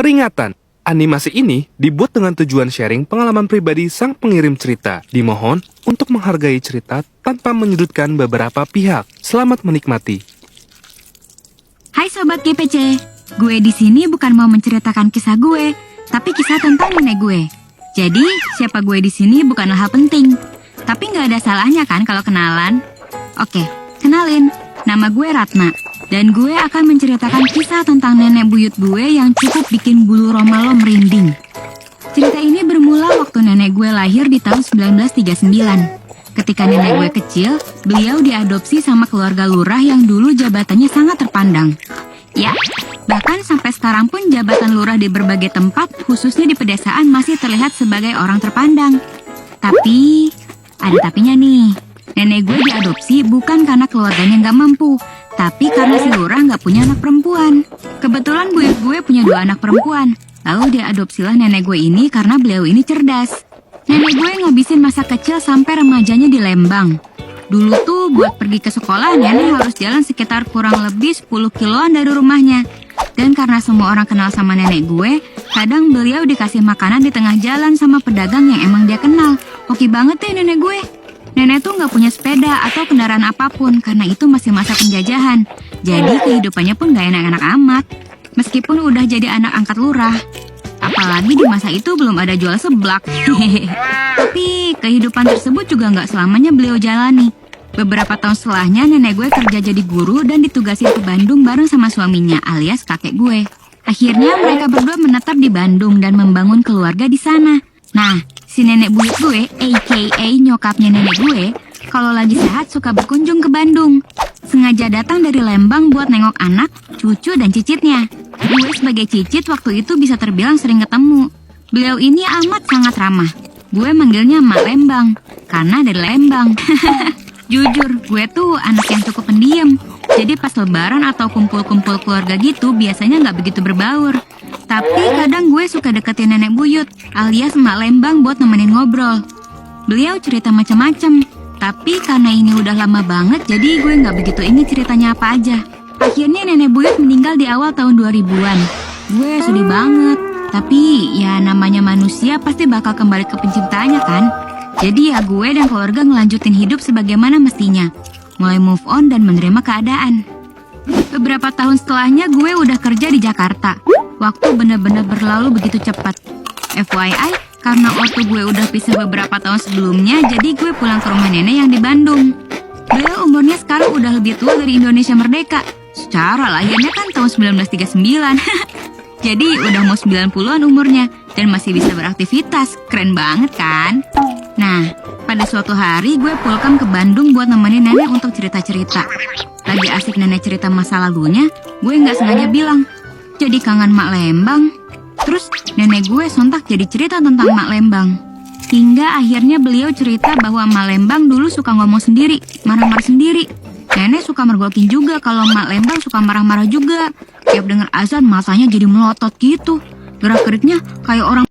Peringatan, animasi ini dibuat dengan tujuan sharing pengalaman pribadi sang pengirim cerita. Dimohon untuk menghargai cerita tanpa menyudutkan beberapa pihak. Selamat menikmati. Hai Sobat GPC, gue di sini bukan mau menceritakan kisah gue, tapi kisah tentang nenek gue. Jadi, siapa gue di sini bukanlah hal penting. Tapi nggak ada salahnya kan kalau kenalan? Oke, kenalin. Nama gue Ratna. Dan gue akan menceritakan kisah tentang nenek buyut gue yang cukup bikin bulu roma lo merinding. Cerita ini bermula waktu nenek gue lahir di tahun 1939. Ketika nenek gue kecil, beliau diadopsi sama keluarga lurah yang dulu jabatannya sangat terpandang. Ya, bahkan sampai sekarang pun jabatan lurah di berbagai tempat, khususnya di pedesaan, masih terlihat sebagai orang terpandang. Tapi, ada tapinya nih. Nenek gue diadopsi bukan karena keluarganya nggak mampu, tapi karena si lurah nggak punya anak perempuan. Kebetulan buyut gue punya 2 anak perempuan. Lalu diadopsilah nenek gue ini karena beliau ini cerdas. Nenek gue ngabisin masa kecil sampai remajanya di Lembang. Dulu tuh buat pergi ke sekolah nenek harus jalan sekitar kurang lebih 10 kiloan dari rumahnya. Dan karena semua orang kenal sama nenek gue, kadang beliau dikasih makanan di tengah jalan sama pedagang yang emang dia kenal. Oke banget deh nenek gue. Nenek tuh nggak punya sepeda atau kendaraan apapun karena itu masih masa penjajahan. Jadi kehidupannya pun nggak enak-enak amat. Meskipun udah jadi anak angkat lurah. Apalagi di masa itu belum ada jual seblak. Tapi kehidupan tersebut juga nggak selamanya beliau jalani. Beberapa tahun setelahnya nenek gue kerja jadi guru dan ditugasin ke Bandung bareng sama suaminya alias kakek gue. Akhirnya mereka berdua menetap di Bandung dan membangun keluarga di sana. Nah, si nenek buyut gue, a.k.a. nyokapnya nenek gue, kalau lagi sehat suka berkunjung ke Bandung. Sengaja datang dari Lembang buat nengok anak, cucu, dan cicitnya. Gue sebagai cicit waktu itu bisa terbilang sering ketemu. Beliau ini amat sangat ramah. Gue manggilnya Mak Lembang, karena dari Lembang. Jujur, gue tuh anak yang cukup pendiam. Jadi pas lebaran atau kumpul-kumpul keluarga gitu biasanya nggak begitu berbaur. Tapi kadang gue suka deketin nenek buyut, alias Mak Lembang buat nemenin ngobrol. Beliau cerita macam-macam, tapi karena ini udah lama banget, jadi gue nggak begitu ingat ceritanya apa aja. Akhirnya nenek buyut meninggal di awal tahun 2000-an. Gue sedih banget, tapi ya namanya manusia pasti bakal kembali ke penciptanya kan. Jadi ya gue dan keluarga ngelanjutin hidup sebagaimana mestinya. Mulai move on dan menerima keadaan. Beberapa tahun setelahnya gue udah kerja di Jakarta. Waktu bener-bener berlalu begitu cepat. FYI, karena ortu gue udah pisah beberapa tahun sebelumnya, jadi gue pulang ke rumah nenek yang di Bandung. Beliau umurnya sekarang udah lebih tua dari Indonesia Merdeka. Secara lahirnya kan tahun 1939. Jadi udah mau 90-an umurnya dan masih bisa beraktivitas. Keren banget kan? Nah, pada suatu hari gue pulkam ke Bandung buat nemenin nenek untuk cerita-cerita. Lagi asik nenek cerita masa lalunya, gue nggak sengaja bilang, jadi kangen Mak Lembang. Terus nenek gue sontak jadi cerita tentang Mak Lembang. Hingga akhirnya beliau cerita bahwa Mak Lembang dulu suka ngomong sendiri, marah-marah sendiri. Nenek suka mergokin juga kalau Mak Lembang suka marah-marah juga. Tiap denger azan matanya jadi melotot gitu. Gerak-geriknya kayak orang